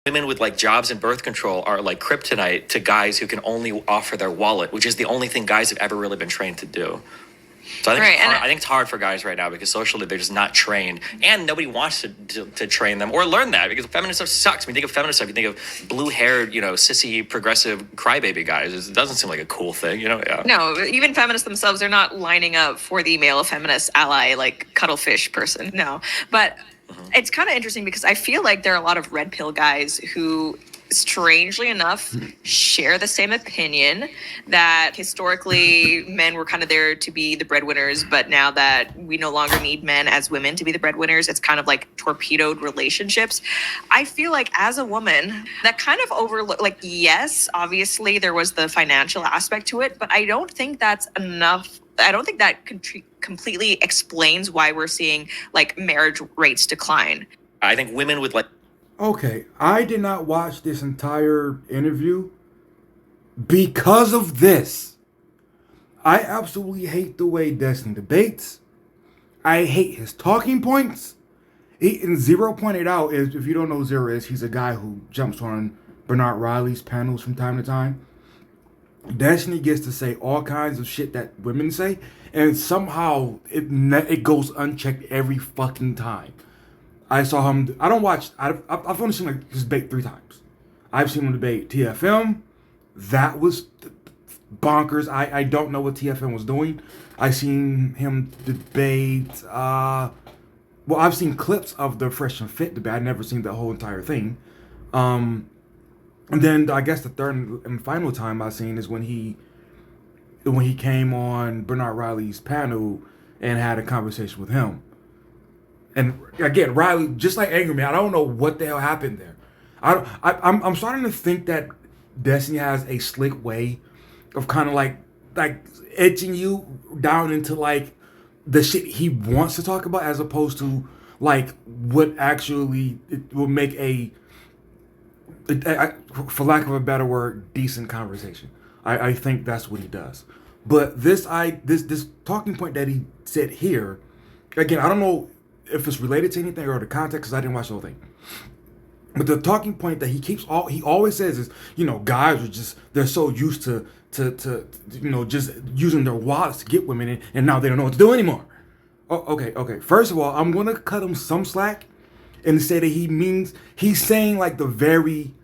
women with like jobs and birth control are like kryptonite to guys who can only offer their wallet, which is the only thing guys have ever really been trained to do. So I think it's hard for guys right now because socially they're just not trained, and nobody wants to train them or learn that because feminist stuff sucks. When you think of feminist stuff, you think of blue-haired, sissy, progressive crybaby guys. It doesn't seem like a cool thing, Yeah. No, even feminists themselves, they're not lining up for the male feminist ally, like cuttlefish person. No, but it's kind of interesting because I feel like there are a lot of red pill guys who, strangely enough, share the same opinion that historically men were kind of there to be the breadwinners, but now that we no longer need men as women to be the breadwinners, it's kind of like torpedoed relationships. I feel like as a woman, that kind of overlook, like, yes, obviously there was the financial aspect to it, but I don't think that's enough. I don't think that completely explains why we're seeing like marriage rates decline. I think women with like. Okay, I did not watch this entire interview because of this. I absolutely hate the way Destiny debates. I hate his talking points. And Zero pointed out, is if you don't know who Zero is, he's a guy who jumps on Bernard Riley's panels from time to time. Destiny gets to say all kinds of shit that women say, and somehow it goes unchecked every fucking time. I saw him. I don't watch. I've only seen like his debate 3 times. I've seen him debate TFM. That was bonkers. I don't know what TFM was doing. I seen him debate. Well, I've seen clips of the Fresh and Fit debate. I've never seen the whole entire thing. And then I guess the third and final time I've seen is when he came on Bernard Riley's panel and had a conversation with him. And again, Riley, just like Angry Man, I don't know what the hell happened there. I'm starting to think that Destiny has a slick way of kind of like edging you down into like the shit he wants to talk about, as opposed to like what actually it will make a, for lack of a better word, decent conversation. I think that's what he does. But this talking point that he said here, again, I don't know if it's related to anything or the context, because I didn't watch the whole thing. But the talking point that he always says is, guys are just, they're so used to just using their wallets to get women, and now they don't know what to do anymore. Oh, okay. First of all, I'm gonna cut him some slack and say that he's saying like the very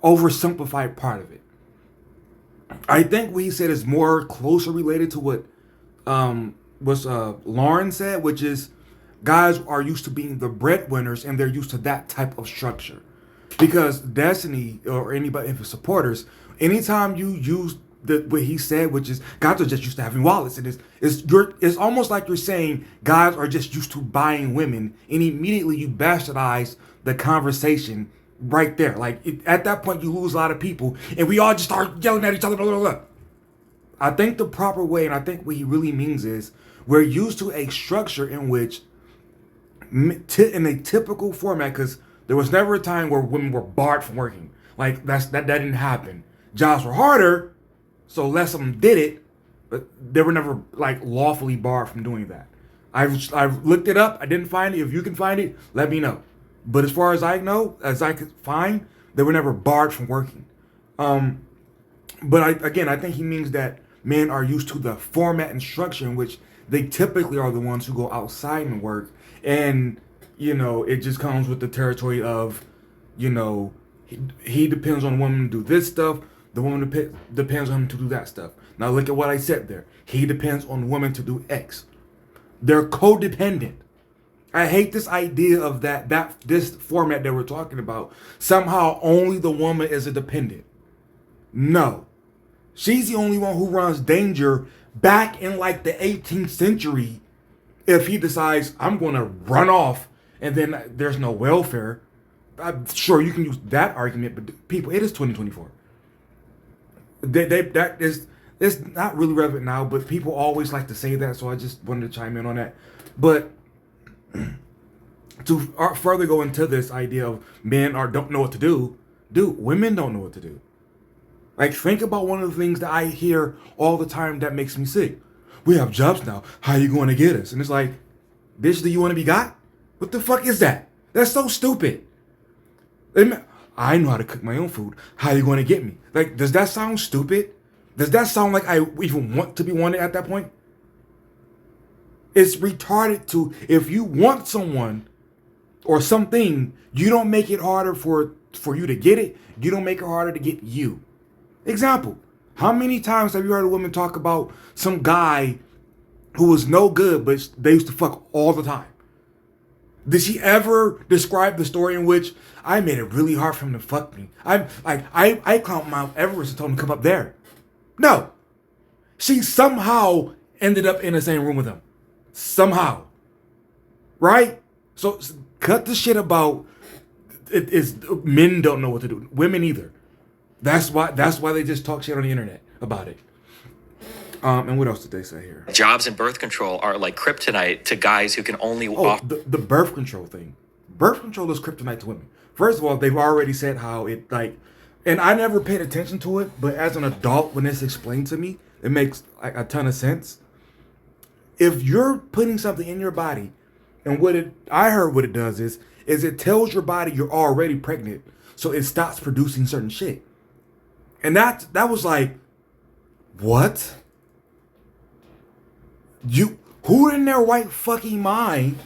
oversimplified part of it. I think what he said is more closer related to what Lauren said, which is, guys are used to being the breadwinners and they're used to that type of structure. Because Destiny or anybody, if it's supporters, anytime you use what he said, which is guys are just used to having wallets, and it's almost like you're saying guys are just used to buying women, and immediately you bastardize the conversation right there. Like at that point, you lose a lot of people, and we all just start yelling at each other. Blah, blah, blah. I think the proper way, and I think what he really means is, we're used to a structure in which, in a typical format, because there was never a time where women were barred from working. Like that didn't happen. Jobs were harder, so less of them did it, but they were never like lawfully barred from doing that. I've looked it up. I didn't find it. If you can find it, let me know. But as far as I know, as I could find, they were never barred from working. But I think he means that men are used to the format and structure in which they typically are the ones who go outside and work. And, it just comes with the territory of, he depends on women to do this stuff. The woman depends on him to do that stuff. Now look at what I said there. He depends on women to do X. They're codependent. I hate this idea of this format that we're talking about. Somehow only the woman is a dependent. No. She's the only one who runs danger back in like the 18th century. If he decides, I'm going to run off and then there's no welfare. I'm sure you can use that argument, but people, it is 2024. It's not really relevant now, but people always like to say that, so I just wanted to chime in on that. But to further go into this idea of men don't know what to do, women don't know what to do. Like, think about one of the things that I hear all the time that makes me sick. We have jobs now. How are you going to get us? And it's like, bitch, do you want to be got? What the fuck is that? That's so stupid. I know how to cook my own food. How you going to get me? Like, does that sound stupid? Does that sound like I even want to be wanted at that point? It's retarded to, if you want someone or something, you don't make it harder for you to get it. You don't make it harder to get you. Example, how many times have you heard a woman talk about some guy who was no good, but they used to fuck all the time? Did she ever describe the story in which I made it really hard for him to fuck me? I climbed Mount Everest and told him to come up there. No. She somehow ended up in the same room with him. Somehow. Right? So cut the shit about it is men don't know what to do. Women either. That's why they just talk shit on the internet about it. And what else did they say here? Jobs and birth control are like kryptonite to guys who can only offer. The birth control thing. Birth control is kryptonite to women. First of all, they've already said how it like, and I never paid attention to it, but as an adult, when it's explained to me, it makes like a ton of sense. If you're putting something in your body, and I heard what it does is it tells your body you're already pregnant, so it stops producing certain shit. And that was like, what? Who in their right fucking mind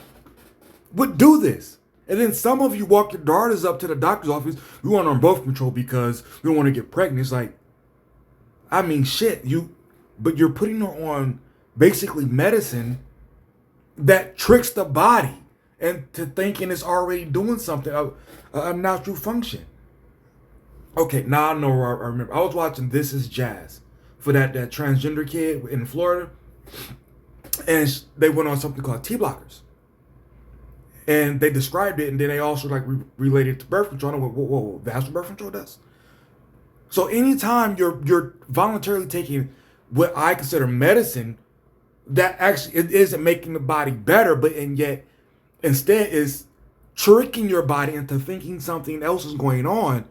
would do this? And then some of you walk your daughters up to the doctor's office. We want on birth control because we don't want to get pregnant. It's like, I mean, shit. But you're putting her on basically medicine that tricks the body into thinking it's already doing something, a natural function. Okay, now I know where I remember. I was watching This Is Jazz for that transgender kid in Florida. And they went on something called T-blockers. And they described it, and then they also like related to birth control. And I went, whoa, that's what birth control does? So anytime you're voluntarily taking what I consider medicine, that actually it isn't making the body better, and yet instead is tricking your body into thinking something else is going on,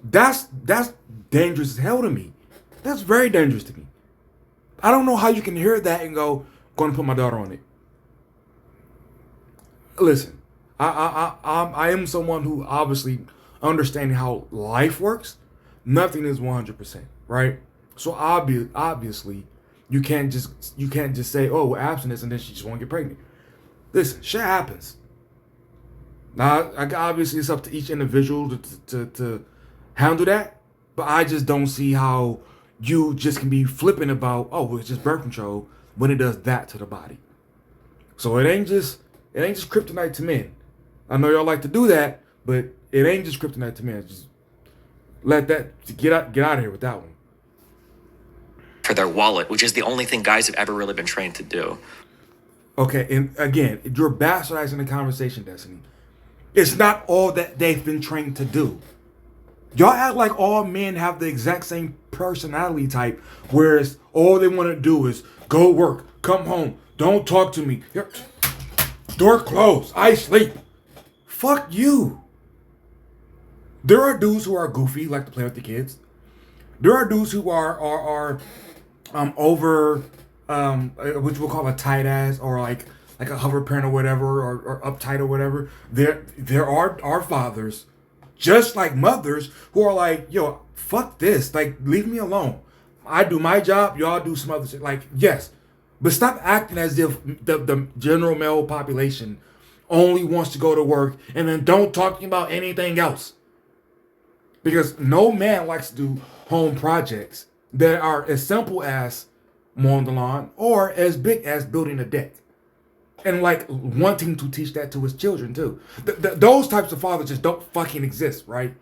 that's dangerous as hell to me. That's very dangerous to me. I don't know how you can hear that and go, going to put my daughter on it. Listen, I am someone who obviously understanding how life works. Nothing is 100%, right? So obviously, you can't just say, oh, well, abstinence, and then she just won't get pregnant. Listen, shit happens. Now, obviously, it's up to each individual to handle that, but I just don't see how you just can be flippant about, oh, well, it's just birth control when it does that to the body. So it ain't just kryptonite to men. I know y'all like to do that, but it ain't just kryptonite to men. Just let that get out of here with that one. For their wallet, which is the only thing guys have ever really been trained to do. Okay, and again, you're bastardizing the conversation, Destiny. It's not all that they've been trained to do. Y'all act like all men have the exact same personality type, whereas all they want to do is go work, come home, don't talk to me. Door closed, I sleep. Fuck you. There are dudes who are goofy, like to play with the kids. There are dudes who are over which we'll call a tight ass, or like a hover parent or whatever, or uptight or whatever. There are fathers, just like mothers, who are like, yo, fuck this, like, leave me alone. I do my job, y'all do some other shit. Like, yes, but stop acting as if the general male population only wants to go to work and then don't talk about anything else. Because no man likes to do home projects that are as simple as mowing the lawn or as big as building a deck. And like wanting to teach that to his children too. Those types of fathers just don't fucking exist, right?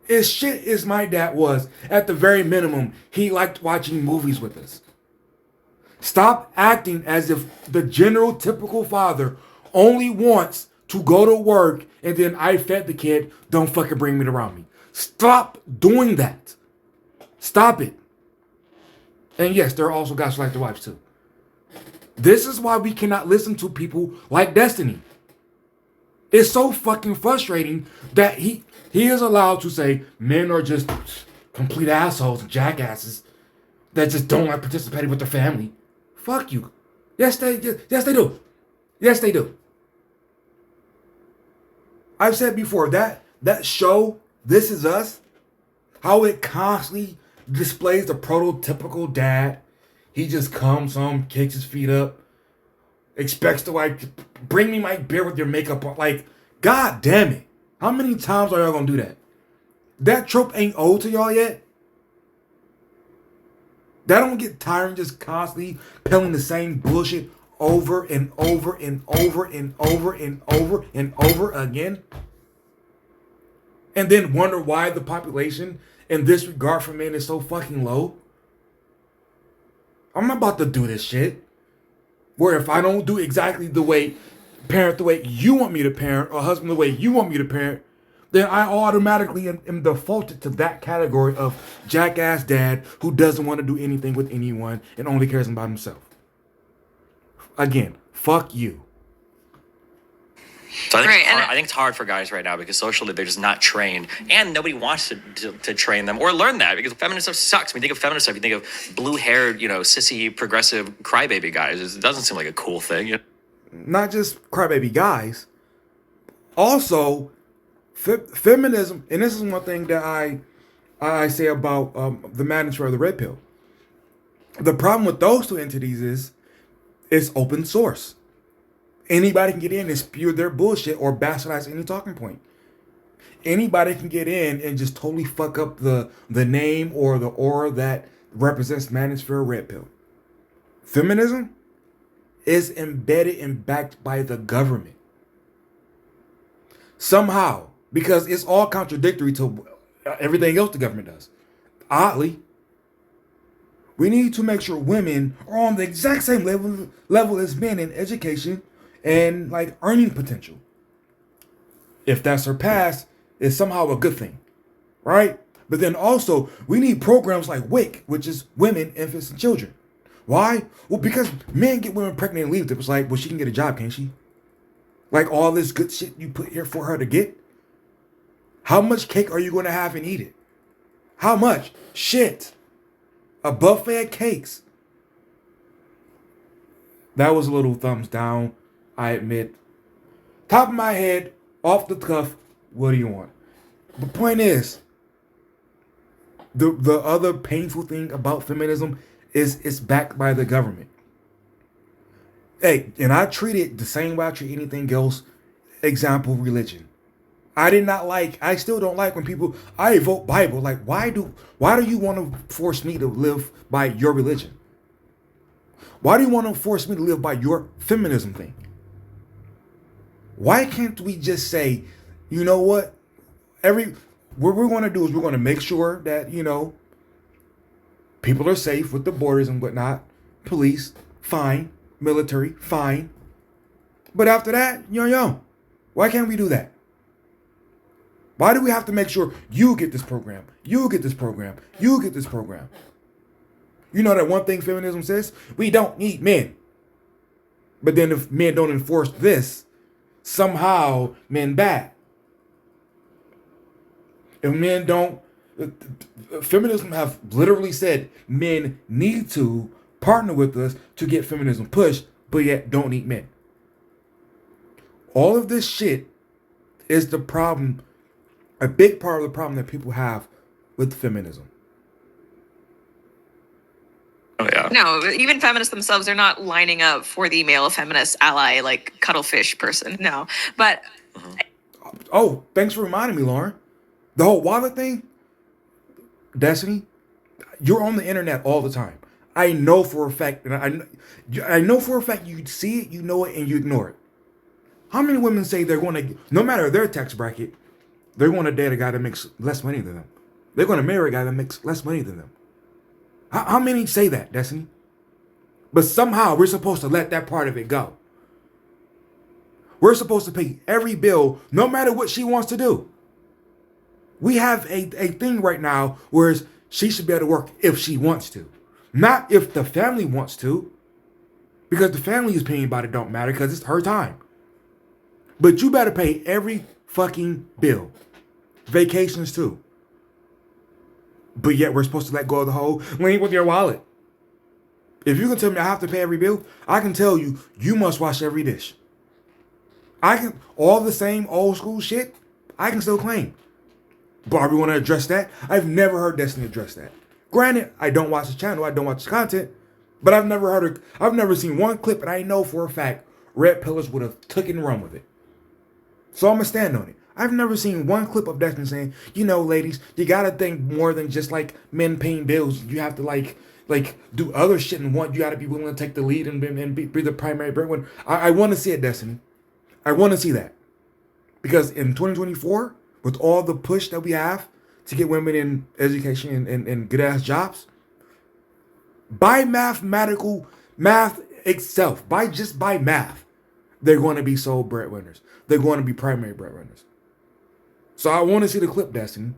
As shit as my dad was, at the very minimum, he liked watching movies with us. Stop acting as if the general typical father only wants to go to work and then I fed the kid, don't fucking bring me around me. Stop doing that. Stop it. And yes, there are also guys who like their wives too. This is why we cannot listen to people like Destiny. It's so fucking frustrating that he is allowed to say men are just complete assholes and jackasses that just don't like participating with their family. Fuck you. Yes, they do. Yes, they do. I've said before that show, This Is Us, how it constantly displays the prototypical dad. He just comes home, kicks his feet up, expects the wife to bring me my beer with your makeup on. Like, god damn it. How many times are y'all gonna do that? That trope ain't old to y'all yet? That don't get tiring just constantly peddling the same bullshit over and over and over and over and over and over again? And then wonder why the population in this regard for men is so fucking low? I'm not about to do this shit. Where if I don't do exactly parent the way you want me to parent, or husband the way you want me to parent, then I automatically am defaulted to that category of jackass dad who doesn't want to do anything with anyone and only cares about himself. Again, fuck you. So I think it's hard for guys right now because socially they're just not trained, and nobody wants to train them or learn that, because feminist stuff sucks. When you think of feminist stuff, you think of blue-haired, sissy, progressive, crybaby guys. It doesn't seem like a cool thing. Not just crybaby guys. Also, feminism, and this is one thing that I say about the manager of the Red Pill. The problem with those two entities is it's open source. Anybody can get in and spew their bullshit or bastardize any talking point. Anybody can get in and just totally fuck up the name or the aura that represents Manosphere Red Pill. Feminism is embedded and backed by the government. Somehow, because it's all contradictory to everything else the government does. Oddly, we need to make sure women are on the exact same level as men in education and like earning potential. If that's surpassed, it's somehow a good thing, right? But then also, we need programs like WIC, which is Women, Infants, and Children. Why? Well, because men get women pregnant and leave. It was like, well, she can get a job, can't she? Like all this good shit you put here for her to get. How much cake are you going to have and eat it? How much? Shit. A buffet of cakes. That was a little thumbs down, I admit. Top of my head, off the cuff, what do you want? The point is, the other painful thing about feminism is it's backed by the government. Hey, and I treat it the same way I treat anything else. Example, religion. I still don't like when people, I vote Bible. Like, why do you want to force me to live by your religion? Why do you want to force me to live by your feminism thing? Why can't we just say, you know what? What we're going to do is we're going to make sure that, people are safe with the borders and whatnot. Police, fine. Military, fine. But after that, why can't we do that? Why do we have to make sure you get this program? You get this program. You get this program. You know that one thing feminism says? We don't need men. But then if men don't enforce this, somehow men bad. If men don't, feminism have literally said men need to partner with us to get feminism pushed, but yet don't need men. All of this shit is the problem, a big part of the problem that people have with feminism. Oh, yeah. No, even feminists themselves are not lining up for the male feminist ally, like cuttlefish person. No, but. Oh, thanks for reminding me, Lauren. The whole wallet thing, Destiny, you're on the internet all the time. I know for a fact, and I know for a fact you see it, you know it, and you ignore it. How many women say they're going to, no matter their tax bracket, they're going to date a guy that makes less money than them? They're going to marry a guy that makes less money than them. How many say that, Destiny? But somehow we're supposed to let that part of it go. We're supposed to pay every bill, no matter what she wants to do. We have a thing right now where she should be able to work if she wants to. Not if the family wants to. Because the family is paying about it don't matter because it's her time. But you better pay every fucking bill. Vacations too. But yet we're supposed to let go of the whole link with your wallet. If you can tell me I have to pay every bill, I can tell you, you must wash every dish. I can all the same old school shit. I can still claim. Barbie want to address that? I've never heard Destiny address that. Granted, I don't watch the channel, I don't watch the content, but I've never seen one clip, and I know for a fact Red Pillars would have took it and run with it. So I'm gonna stand on it. I've never seen one clip of Destiny saying, ladies, you gotta think more than just like men paying bills. You have to like do other shit and you gotta be willing to take the lead and be the primary breadwinner. I want to see it, Destiny. I want to see that. Because in 2024, with all the push that we have to get women in education and good ass jobs, by math itself, by math, they're going to be sole breadwinners. They're going to be primary breadwinners. So I want to see the clip, Destiny.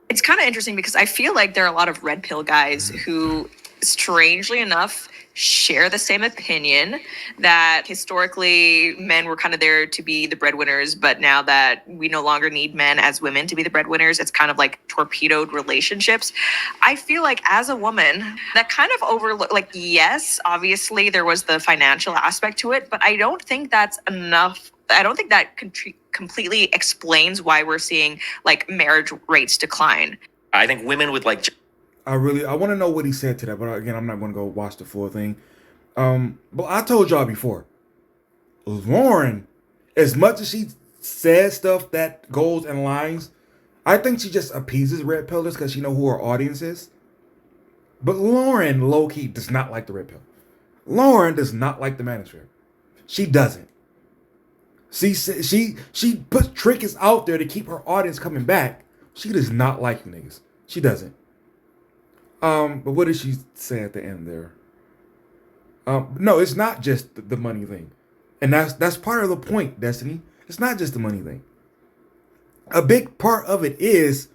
It's kind of interesting because I feel like there are a lot of red pill guys who, strangely enough, share the same opinion that historically men were kind of there to be the breadwinners, but now that we no longer need men as women to be the breadwinners, it's kind of like torpedoed relationships. I feel like as a woman, that kind of yes, obviously there was the financial aspect to it, but I don't think that's enough. I don't think that completely explains why we're seeing like marriage rates decline. I think women with like... I want to know what he said to that, but again, I'm not going to go watch the full thing. But I told y'all before, Lauren, as much as she says stuff that goes in lines, I think she just appeases red pillers because she know who her audience is. But Lauren, low-key, does not like the red pill. Lauren does not like the manosphere. She doesn't. She puts triggers out there to keep her audience coming back. She does not like niggas. She doesn't. But what did she say at the end there? No, it's not just the money thing. And that's part of the point, Destiny. It's not just the money thing. A big part of it is,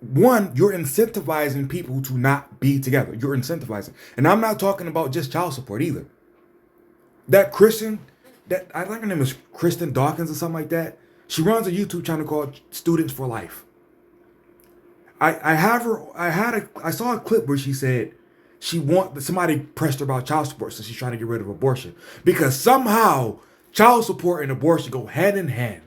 one, you're incentivizing people to not be together. You're incentivizing. And I'm not talking about just child support either. I think her name is Kristen Dawkins or something like that. She runs a YouTube channel called Students for Life. I saw a clip where she said somebody pressed her about child support, so she's trying to get rid of abortion. Because somehow child support and abortion go hand in hand,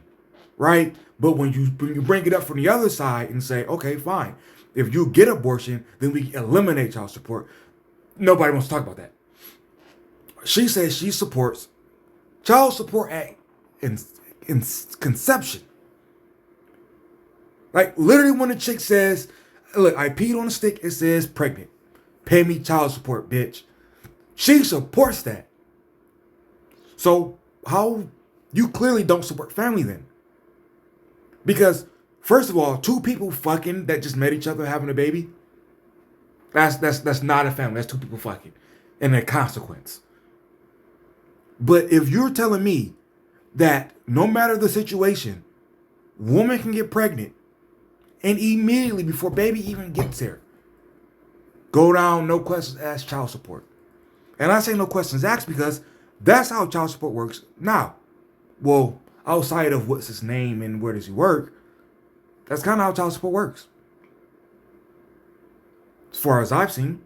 right? But when you bring it up from the other side and say, okay, fine, if you get abortion, then we eliminate child support. Nobody wants to talk about that. She says she supports child support in conception. Like, literally when the chick says, look, I peed on a stick, it says pregnant. Pay me child support, bitch. She supports that. So how you clearly don't support family then? Because first of all, two people fucking that just met each other having a baby, that's not a family. That's two people fucking and a consequence. But if you're telling me that no matter the situation, woman can get pregnant and immediately before baby even gets there, go down, no questions asked, child support. And I say no questions asked because that's how child support works now. Well, outside of what's his name and where does he work, that's kind of how child support works. As far as I've seen.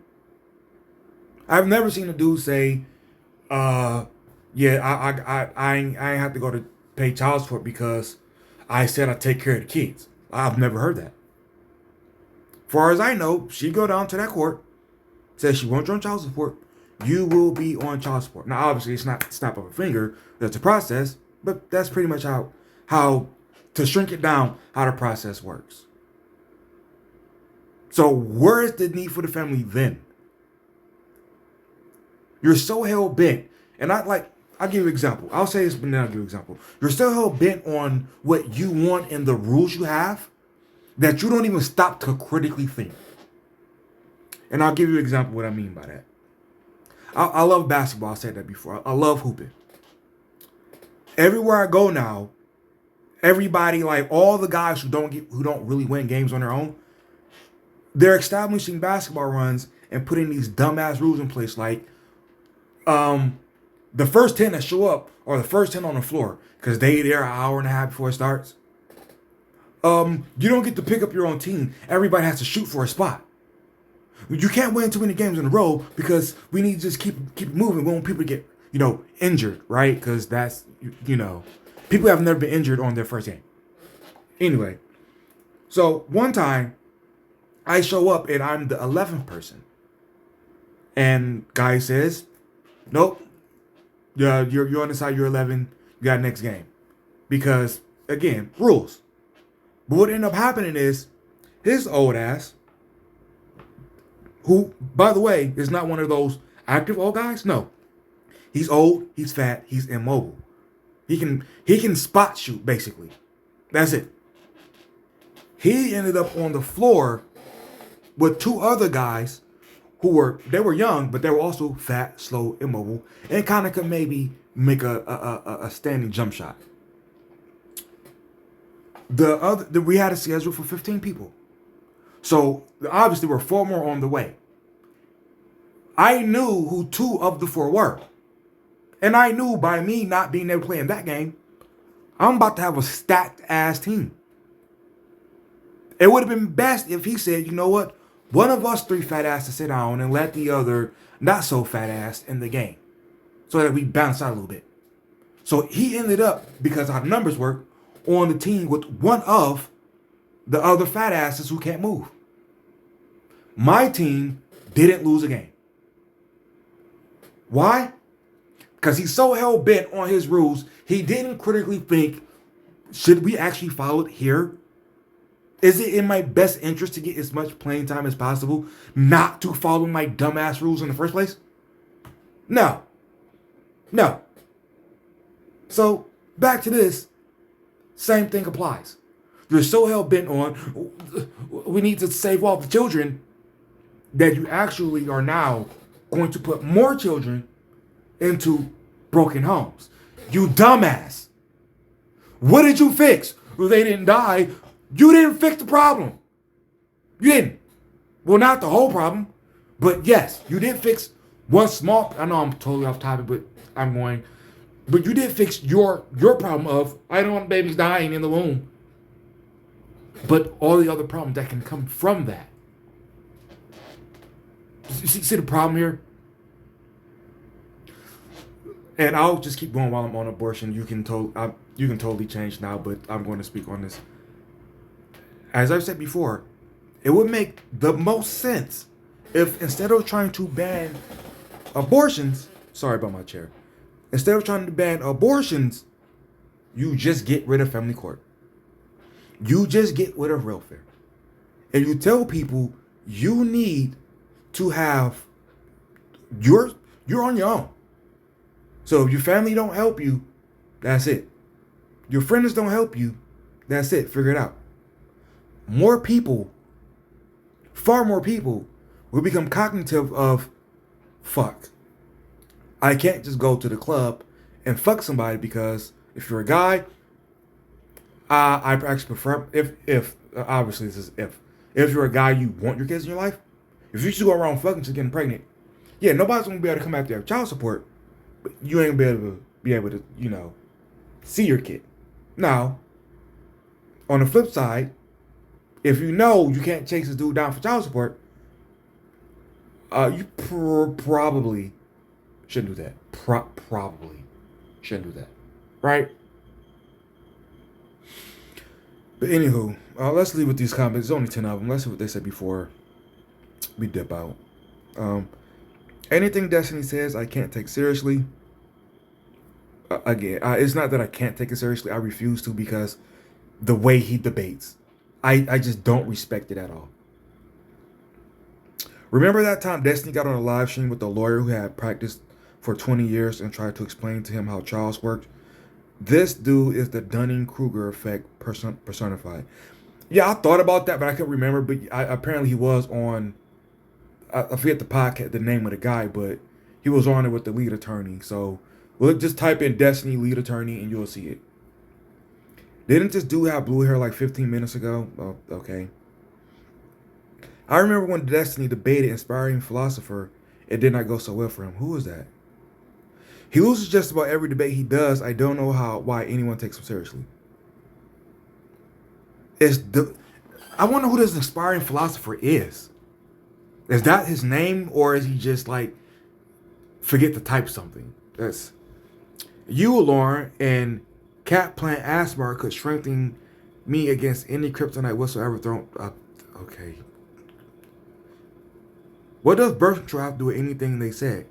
I've never seen a dude say, I ain't have to go to pay child support because I said I take care of the kids. I've never heard that. Far as I know, she go down to that court, says she wants you on child support, you will be on child support. Now, obviously, it's not snap of a finger. That's a process, but that's pretty much how to shrink it down, how the process works. So where is the need for the family then? You're so hell-bent, and I'll give you an example. I'll say this, but then I'll give you an example. You're so hell-bent on what you want and the rules you have that you don't even stop to critically think. And I'll give you an example of what I mean by that. I love basketball. I said that before. I love hooping. Everywhere I go now, everybody, like all the guys who don't really win games on their own, they're establishing basketball runs and putting these dumbass rules in place, like the first 10 that show up are the first 10 on the floor because they there an hour and a half before it starts. You don't get to pick up your own team. Everybody has to shoot for a spot. You can't win too many games in a row because we need to just keep moving. We want people to injured, right? Because that's, people have never been injured on their first game. Anyway, so one time I show up and I'm the 11th person. And guy says, nope, you're on the side, you're 11, you got next game. Because, again, rules. But what ended up happening is his old ass, who, by the way, is not one of those active old guys. No. He's old, he's fat, he's immobile. He can spot shoot, basically. That's it. He ended up on the floor with two other guys who were young, but they were also fat, slow, immobile, and kind of could maybe make a standing jump shot. We had a schedule for 15 people. So obviously we're 4 more on the way. I knew who 2 of the 4 were. And I knew by me not being able to play in that game, I'm about to have a stacked ass team. It would have been best if he said, you know what? One of us 3 fat asses sit down and let the other not so fat ass in the game. So that we bounce out a little bit. So he ended up, because our numbers work, on the team with one of the other fat asses who can't move. My team didn't lose a game. Why? Because he's so hell-bent on his rules, he didn't critically think, should we actually follow it here? Is it in my best interest to get as much playing time as possible not to follow my dumbass rules in the first place? No. So, back to this. Same thing applies. You're so hell-bent on, we need to save all the children, that you actually are now going to put more children into broken homes. You dumbass. What did you fix? Well, they didn't die. You didn't fix the problem. You didn't. Well, not the whole problem, but yes, you did fix one small. I know I'm totally off topic, but I'm going. But you did fix your problem of, I don't want babies dying in the womb. But all the other problems that can come from that. See the problem here? And I'll just keep going while I'm on abortion. You can totally change now, but I'm going to speak on this. As I've said before, it would make the most sense if instead of trying to ban abortions, sorry about my chair, instead of trying to ban abortions, you just get rid of family court. You just get rid of welfare. And you tell people you need to have you're on your own. So if your family don't help you, that's it. Your friends don't help you, that's it. Figure it out. More people, far more people, will become cognitive of, fuck, I can't just go to the club and fuck somebody, because if you're a guy, I actually prefer, if obviously this is if you're a guy, you want your kids in your life. If you just go around fucking to getting pregnant, yeah, nobody's gonna be able to come after your child support, but you ain't gonna be able to see your kid. Now, on the flip side, if you know you can't chase this dude down for child support, you probably shouldn't do that. Probably shouldn't do that, right? But anywho, let's leave with these comments. There's only 10 of them. Let's see what they said before we dip out. Anything Destiny says, I can't take seriously. Again, it's not that I can't take it seriously. I refuse to, because the way he debates, I just don't respect it at all. Remember that time Destiny got on a live stream with a lawyer who had practiced for 20 years and tried to explain to him how Charles worked? This dude is the Dunning-Kruger effect personified. Yeah, I thought about that, but I couldn't remember. But apparently he was on, I forget the podcast, the name of the guy, but he was on it with the lead attorney. So just type in Destiny lead attorney and you'll see it. Didn't this dude have blue hair like 15 minutes ago? Oh, okay. I remember when Destiny debated inspiring philosopher, it did not go so well for him. Who was that? He loses just about every debate he does. I don't know why anyone takes him seriously. I wonder who this inspiring philosopher is. Is that his name, or is he just like forget to type something? That's you, Lauren, and Cat Plant Asmar could strengthen me against any kryptonite whatsoever thrown. Okay. What does birth control have to do with anything they said?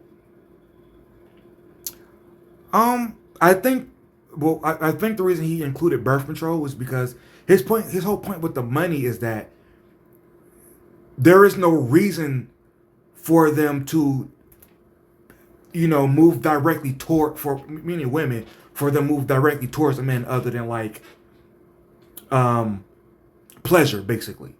I think. Well, I think the reason he included birth control was because his whole point with the money is that there is no reason for them to, move directly meaning women, for them to move directly towards a man other than like, pleasure, basically.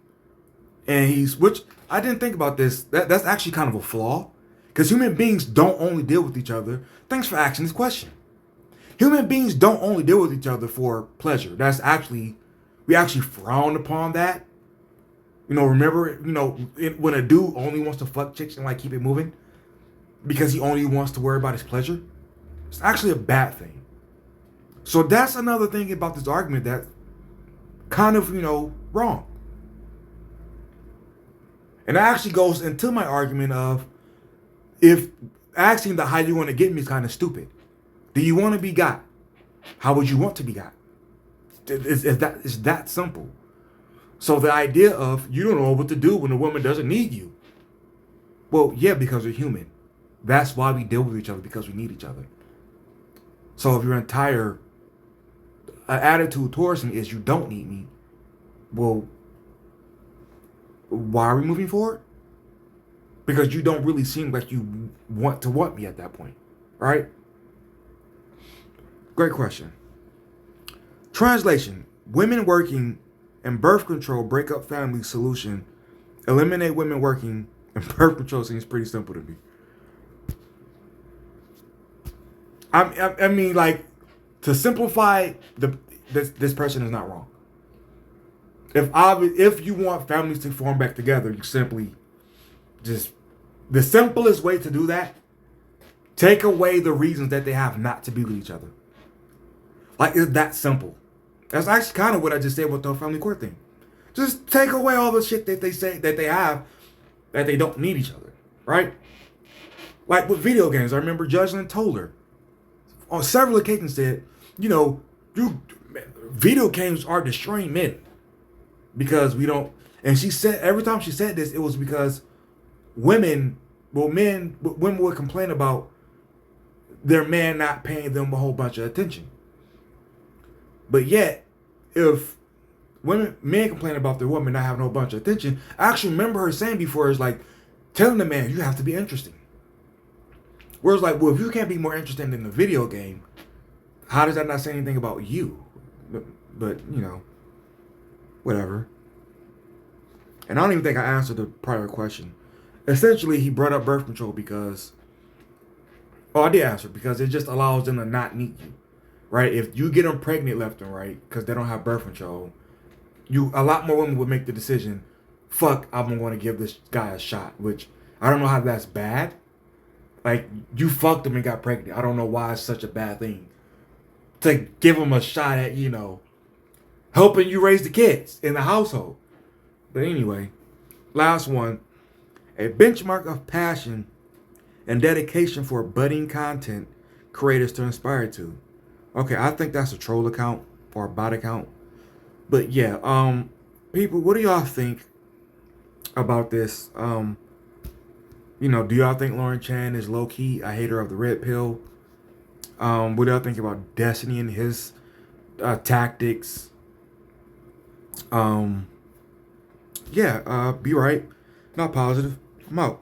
And which I didn't think about this. That's actually kind of a flaw, because human beings don't only deal with each other. Thanks for asking this question. Human beings don't only deal with each other for pleasure. We actually frown upon that. Remember, when a dude only wants to fuck chicks and like keep it moving because he only wants to worry about his pleasure, it's actually a bad thing. So that's another thing about this argument that kind of, wrong. And that actually goes into my argument of, if asking the how you want to get me is kind of stupid. Do you want to be got? How would you want to be got? It's that simple. So the idea of you don't know what to do when a woman doesn't need you. Well, yeah, because we're human. That's why we deal with each other, because we need each other. So if your entire attitude towards me is you don't need me, well, why are we moving forward? Because you don't really seem like you want me at that point, right? Great question. Translation: women working and birth control break up family solution. Eliminate women working and birth control seems pretty simple to me. I mean, like, to simplify, this person is not wrong. If you want families to form back together, you simply just, the simplest way to do that, take away the reasons that they have not to be with each other. Like, it's that simple. That's actually kind of what I just said with the family court thing. Just take away all the shit that they say that they have, that they don't need each other, right? Like with video games, I remember Judge Lynn told her on several occasions said, video games are destroying men because we don't. And she said every time she said this, it was because women would complain about their man not paying them a whole bunch of attention. But yet, if men complain about their woman not having a whole bunch of attention, I actually remember her saying before, it's like, telling the man, you have to be interesting. Whereas like, well, if you can't be more interesting than the video game, how does that not say anything about you? But whatever. And I don't even think I answered the prior question. Essentially, he brought up birth control because, I did answer, because it just allows them to not need you. Right? If you get them pregnant left and right because they don't have birth control, a lot more women would make the decision, fuck, I'm going to give this guy a shot, which I don't know how that's bad. Like, you fucked him and got pregnant. I don't know why it's such a bad thing to give him a shot at, helping you raise the kids in the household. But anyway, last one. A benchmark of passion and dedication for budding content creators to inspire to. Okay, I think that's a troll account or a bot account. But yeah, people, what do y'all think about this? Do y'all think Lauren Chan is low-key a hater of the red pill? What do y'all think about Destiny and his tactics? Be right. Not positive. I'm out.